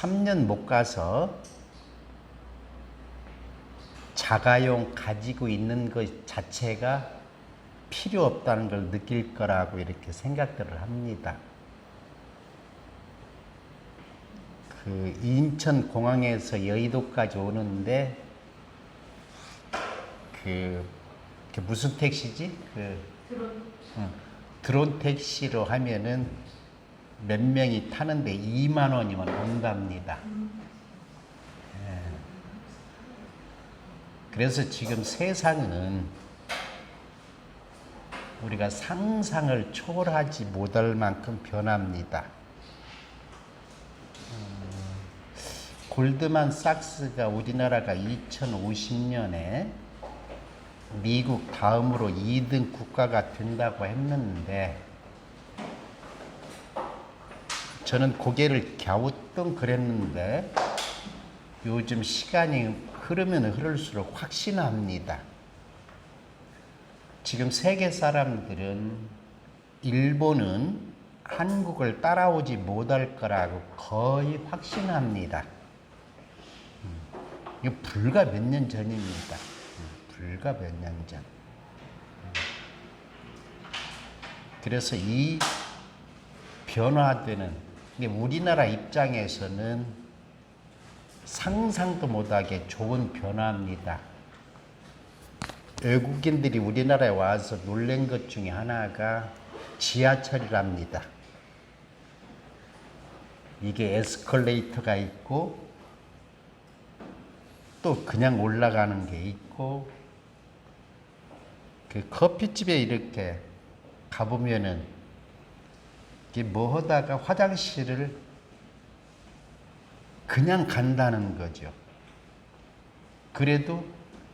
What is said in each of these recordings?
3년 못 가서 자가용 가지고 있는 것 자체가 필요 없다는 걸 느낄 거라고 이렇게 생각들을 합니다. 그 인천공항에서 여의도까지 오는데 그 무슨 택시지? 드론 택시로 하면은 몇 명이 타는데 2만 원이면 온답니다. 예. 그래서 지금 세상은 우리가 상상을 초월하지 못할 만큼 변합니다. 골드만삭스가 우리나라가 2050년에 미국 다음으로 2등 국가가 된다고 했는데 저는 고개를 갸우뚱 그랬는데 요즘 시간이 흐르면 흐를수록 확신합니다. 지금 세계 사람들은 일본은 한국을 따라오지 못할 거라고 거의 확신합니다. 이거 불과 몇 년 전입니다. 불과 몇 년 전. 그래서 이 변화되는 우리나라 입장에서는 상상도 못하게 좋은 변화입니다. 외국인들이 우리나라에 와서 놀란 것 중에 하나가 지하철이랍니다. 이게 에스컬레이터가 있고 또 그냥 올라가는 게 있고 그 커피집에 이렇게 가보면은 이게 뭐 하다가 화장실을 그냥 간다는 거죠. 그래도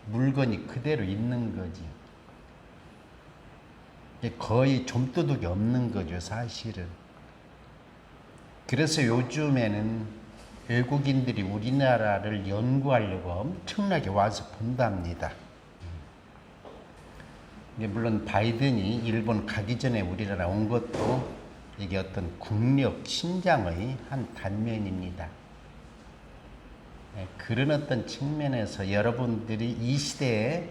물건이 그대로 있는 거지. 거의 좀도둑이 없는 거죠, 사실은. 그래서 요즘에는 외국인들이 우리나라를 연구하려고 엄청나게 와서 본답니다. 물론 바이든이 일본 가기 전에 우리나라 온 것도 이게 어떤 국력 신장의 한 단면입니다. 그런 어떤 측면에서 여러분들이 이 시대에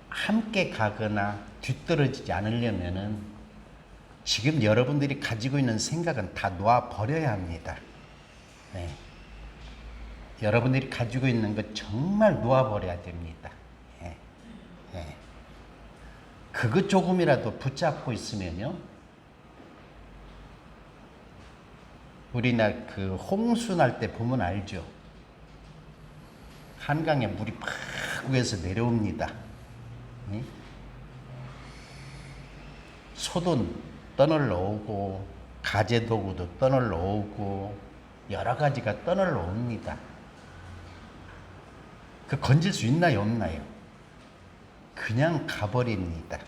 함께 가거나 뒤떨어지지 않으려면은 지금 여러분들이 가지고 있는 생각은 다 놓아버려야 합니다. 네. 여러분들이 가지고 있는 것 정말 놓아버려야 됩니다. 네. 네. 그것 조금이라도 붙잡고 있으면요. 우리나라 그 홍수 날 때 보면 알죠. 한강에 물이 팍 위에서 내려옵니다. 네? 소도 떠널러 오고 가재도구도 떠널러 오고 여러 가지가 떠널러 옵니다. 그 건질 수 있나요, 없나요? 그냥 가버립니다.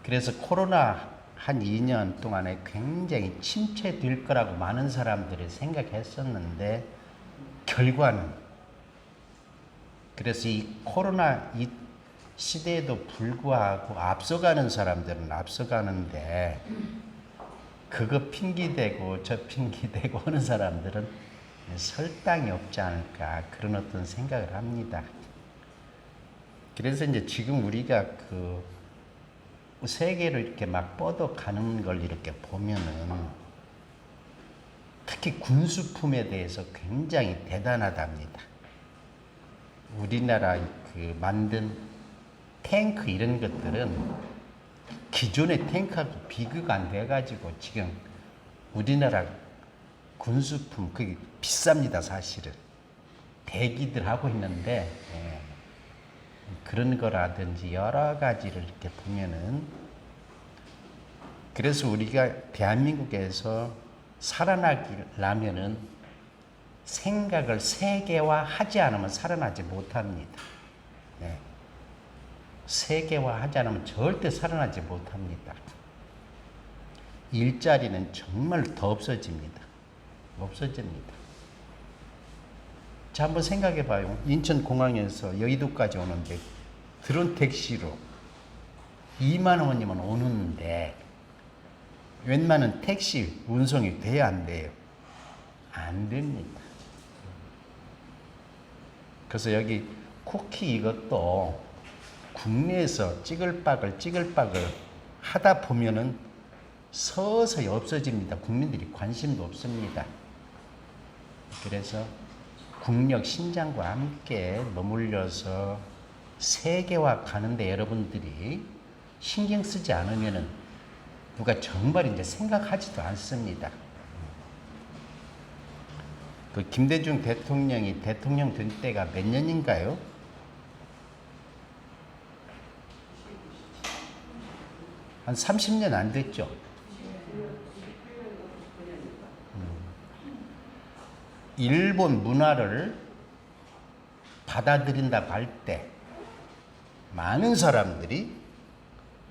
그래서 코로나 한 2년 동안에 굉장히 침체될 거라고 많은 사람들이 생각했었는데 결과는 그래서 이 코로나 이 시대에도 불구하고 앞서가는 사람들은 앞서가는데 그거 핑계대고 저 핑계대고 하는 사람들은 설당이 없지 않을까 그런 어떤 생각을 합니다. 그래서 이제 지금 우리가 그 세계로 이렇게 막 뻗어가는 걸 이렇게 보면은 특히 군수품에 대해서 굉장히 대단하답니다. 우리나라 그 만든 탱크 이런 것들은 기존의 탱크하고 비교가 안 돼가지고 지금 우리나라 군수품 그게 비쌉니다, 사실은. 대기들 하고 있는데 그런 거라든지 여러 가지를 이렇게 보면은 그래서 우리가 대한민국에서 살아나려면은 생각을 세계화하지 않으면 살아나지 못합니다. 네. 세계화하지 않으면 절대 살아나지 못합니다. 일자리는 정말 더 없어집니다. 없어집니다. 자, 한번 생각해 봐요. 인천공항에서 여의도까지 오는데 드론 택시로 2만 원이면 오는데 웬만한 택시 운송이 돼야 안 돼요? 안 됩니다. 그래서 여기 쿠키 이것도 국내에서 찌글박을 하다 보면은 서서히 없어집니다. 국민들이 관심도 없습니다. 그래서 국력 신장과 함께 머물려서 세계화 가는데 여러분들이 신경 쓰지 않으면은 누가 정말 이제 생각하지도 않습니다. 그 김대중 대통령이 대통령 된 때가 몇 년인가요? 한 30년 안 됐죠. 일본 문화를 받아들인다고 할 때 많은 사람들이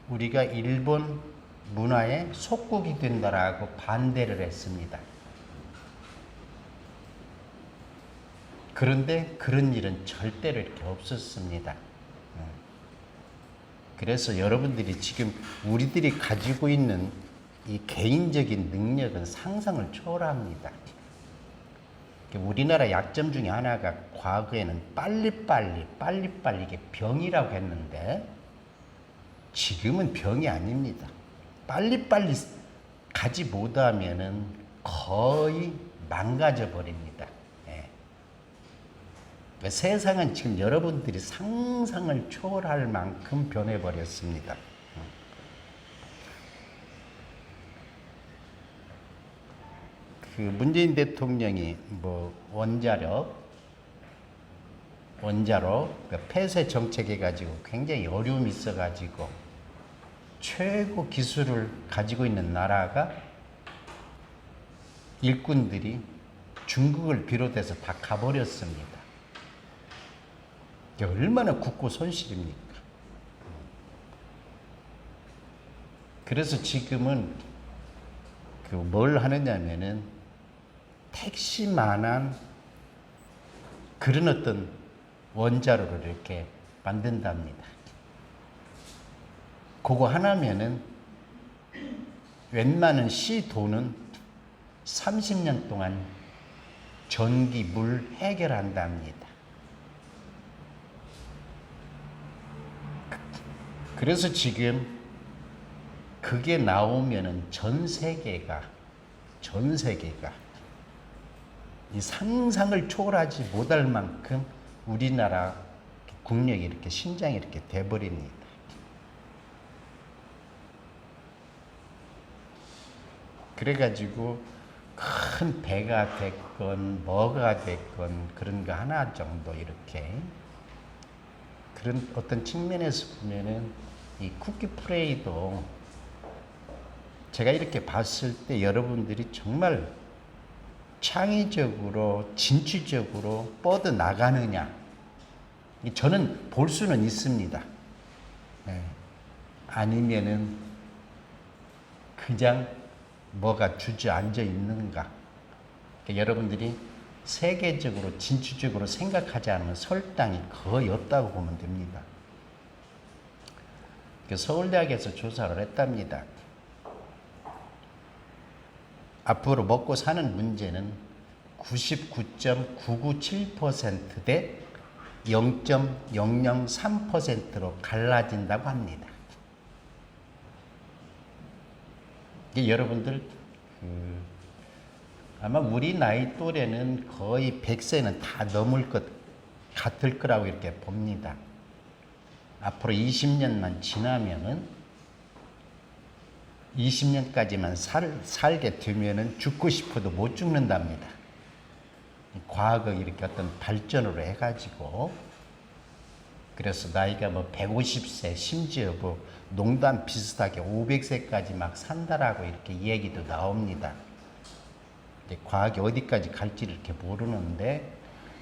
우리가 일본 문화에 속국이 된다라고 반대를 했습니다. 그런데 그런 일은 절대로 이렇게 없었습니다. 그래서 여러분들이 지금 우리들이 가지고 있는 이 개인적인 능력은 상상을 초월합니다. 우리나라 약점 중에 하나가 과거에는 빨리빨리 이게 병이라고 했는데 지금은 병이 아닙니다. 빨리빨리 가지 못하면은 거의 망가져 버립니다. 세상은 지금 여러분들이 상상을 초월할 만큼 변해버렸습니다. 그 문재인 대통령이 뭐 원자로 폐쇄 정책 해가지고 굉장히 어려움이 있어가지고 최고 기술을 가지고 있는 나라가 일꾼들이 중국을 비롯해서 다 가버렸습니다. 얼마나 국고 손실입니까? 그래서 지금은 그 뭘 하느냐면은 택시만한 그런 어떤 원자로를 이렇게 만든답니다. 그거 하나면은 웬만한 시 돈은 30년 동안 전기, 물 해결한답니다. 그래서 지금 그게 나오면은 전 세계가 이 상상을 초월하지 못할 만큼 우리나라 국력이 이렇게 신장이 이렇게 돼버립니다. 그래가지고 큰 배가 됐건 뭐가 됐건 그런 거 하나 정도 이렇게 그런 어떤 측면에서 보면은 이 쿠키 프레이도 제가 이렇게 봤을 때 여러분들이 정말 창의적으로 진취적으로 뻗어나가느냐 저는 볼 수는 있습니다. 아니면은 그냥 뭐가 주저앉아 있는가. 그러니까 여러분들이 세계적으로 진취적으로 생각하지 않으면 설당이 거의 없다고 보면 됩니다. 서울대학에서 조사를 했답니다. 앞으로 먹고 사는 문제는 99.997% 대 0.003%로 갈라진다고 합니다. 이게 여러분들 아마 우리 나이 또래는 거의 100세는 다 넘을 것 같을 거라고 이렇게 봅니다. 앞으로 20년만 지나면은 20년까지만 살게 되면은 죽고 싶어도 못 죽는답니다. 과학이 이렇게 어떤 발전으로 해가지고 그래서 나이가 뭐 150세 심지어 뭐 농담 비슷하게 500세까지 막 산다라고 이렇게 얘기도 나옵니다. 과학이 어디까지 갈지를 이렇게 모르는데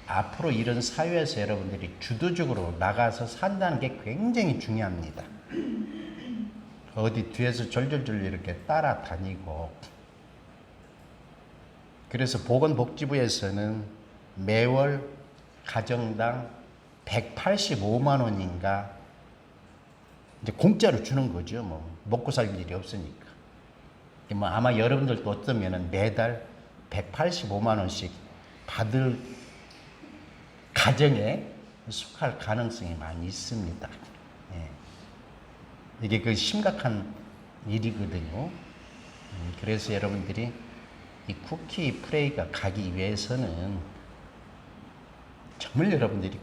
앞으로 이런 사회에서 여러분들이 주도적으로 나가서 산다는 게 굉장히 중요합니다. 어디 뒤에서 졸졸졸 이렇게 따라다니고 그래서 보건복지부에서는 매월 가정당 185만 원인가 이제 공짜로 주는 거죠. 뭐 먹고 살 일이 없으니까. 뭐 아마 여러분들도 어쩌면은 매달 185만 원씩 받을 가정에 속할 가능성이 많이 있습니다. 예. 이게 그 심각한 일이거든요. 그래서 여러분들이 이 쿠키 프레이가 가기 위해서는 정말 여러분들이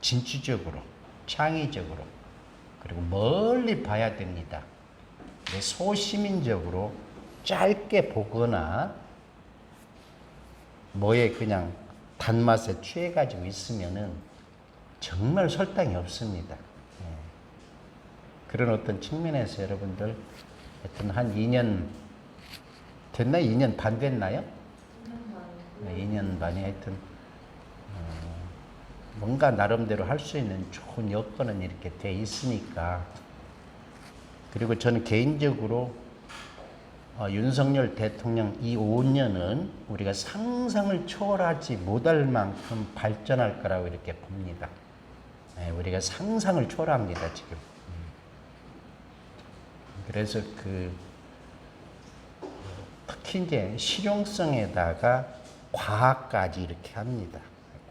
진취적으로, 창의적으로, 그리고 멀리 봐야 됩니다. 소시민적으로 짧게 보거나 뭐에 그냥 단맛에 취해가지고 있으면은 정말 설탕이 없습니다. 예. 그런 어떤 측면에서 여러분들 하여튼 한 2년 됐나요? 2년 반 됐나요? 2년 반이 하여튼 뭔가 나름대로 할 수 있는 좋은 여건은 이렇게 돼 있으니까. 그리고 저는 개인적으로 윤석열 대통령 이 5년은 우리가 상상을 초월하지 못할 만큼 발전할 거라고 이렇게 봅니다. 네, 우리가 상상을 초월합니다, 지금. 그래서 특히 이제 실용성에다가 과학까지 이렇게 합니다.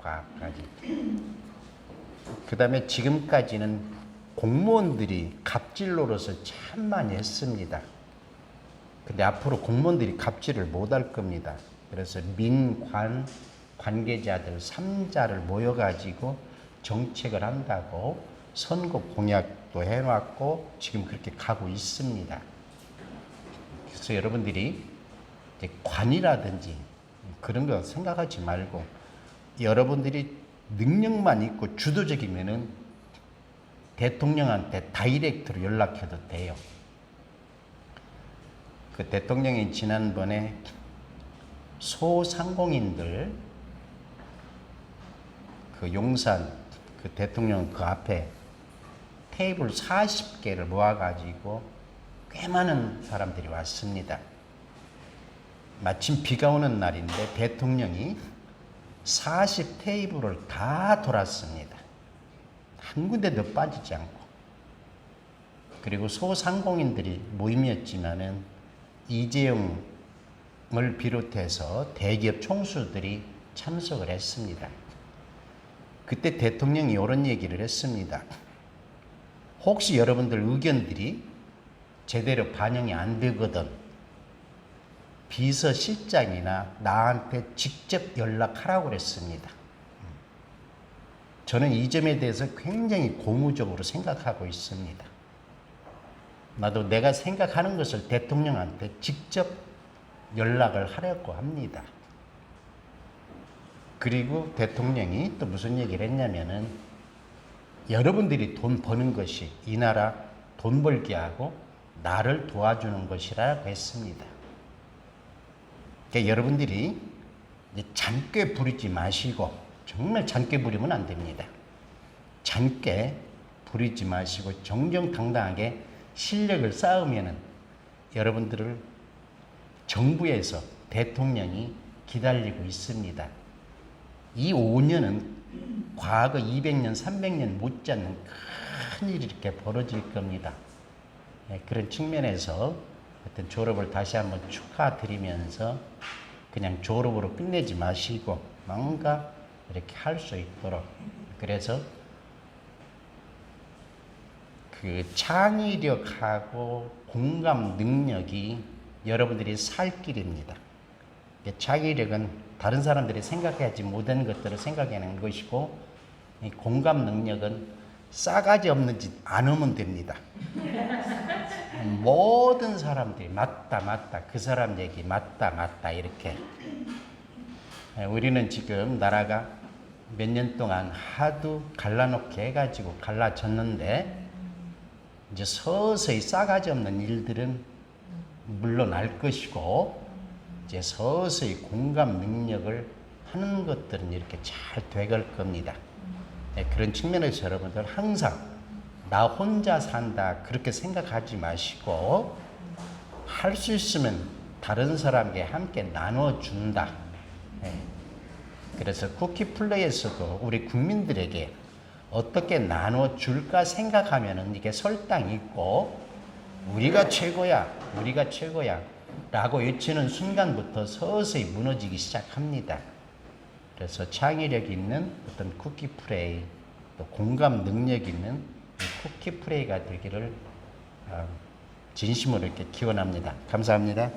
과학까지. 그 다음에 지금까지는 공무원들이 갑질 노릇을 참 많이 했습니다. 근데 앞으로 공무원들이 갑질을 못 할 겁니다. 그래서 민관 관계자들 3자를 모여가지고 정책을 한다고 선거 공약도 해놨고 지금 그렇게 가고 있습니다. 그래서 여러분들이 이제 관이라든지 그런 거 생각하지 말고 여러분들이 능력만 있고 주도적이면은 대통령한테 다이렉트로 연락해도 돼요. 그 대통령이 지난번에 소상공인들 그 용산 그 대통령 그 앞에 테이블 40개를 모아가지고 꽤 많은 사람들이 왔습니다. 마침 비가 오는 날인데 대통령이 40 테이블을 다 돌았습니다. 한 군데도 빠지지 않고. 그리고 소상공인들이 모임이었지만은 이재용을 비롯해서 대기업 총수들이 참석을 했습니다. 그때 대통령이 이런 얘기를 했습니다. 혹시 여러분들 의견들이 제대로 반영이 안 되거든 비서실장이나 나한테 직접 연락하라고 그랬습니다. 저는 이 점에 대해서 굉장히 고무적으로 생각하고 있습니다. 나도 내가 생각하는 것을 대통령한테 직접 연락을 하려고 합니다. 그리고 대통령이 또 무슨 얘기를 했냐면은 여러분들이 돈 버는 것이 이 나라 돈 벌게 하고 나를 도와주는 것이라고 했습니다. 그러니까 여러분들이 잔꾀 부리지 마시고 정말 잔꾀 부리면 안 됩니다. 잔꾀 부리지 마시고 정정당당하게 실력을 쌓으면은 여러분들을 정부에서 대통령이 기다리고 있습니다. 이 5년은 과거 200년, 300년 못지않는 큰 일이 이렇게 벌어질 겁니다. 네, 그런 측면에서 하여튼 졸업을 다시 한번 축하드리면서 그냥 졸업으로 끝내지 마시고 뭔가 이렇게 할 수 있도록 그래서 그 창의력하고 공감 능력이 여러분들이 살 길입니다. 창의력은 다른 사람들이 생각하지 못한 것들을 생각해내는 것이고 이 공감 능력은 싸가지 없는 짓 안 하면 됩니다. 모든 사람들이 맞다 그 사람 얘기 맞다 이렇게 우리는 지금 나라가 몇 년 동안 하도 갈라놓게 해가지고 갈라졌는데 이제 서서히 싸가지 없는 일들은 물러날 것이고 이제 서서히 공감 능력을 하는 것들은 이렇게 잘 돼갈 겁니다. 네, 그런 측면에서 여러분들 항상 나 혼자 산다 그렇게 생각하지 마시고 할 수 있으면 다른 사람에게 함께 나눠준다. 네. 그래서 쿠키플레이에서도 우리 국민들에게 어떻게 나눠줄까 생각하면은 이게 설탕이 있고 우리가 최고야 우리가 최고야 라고 외치는 순간부터 서서히 무너지기 시작합니다. 그래서 창의력 있는 어떤 쿠키 프레이, 또 공감 능력 있는 쿠키 프레이가 되기를 진심으로 이렇게 기원합니다. 감사합니다.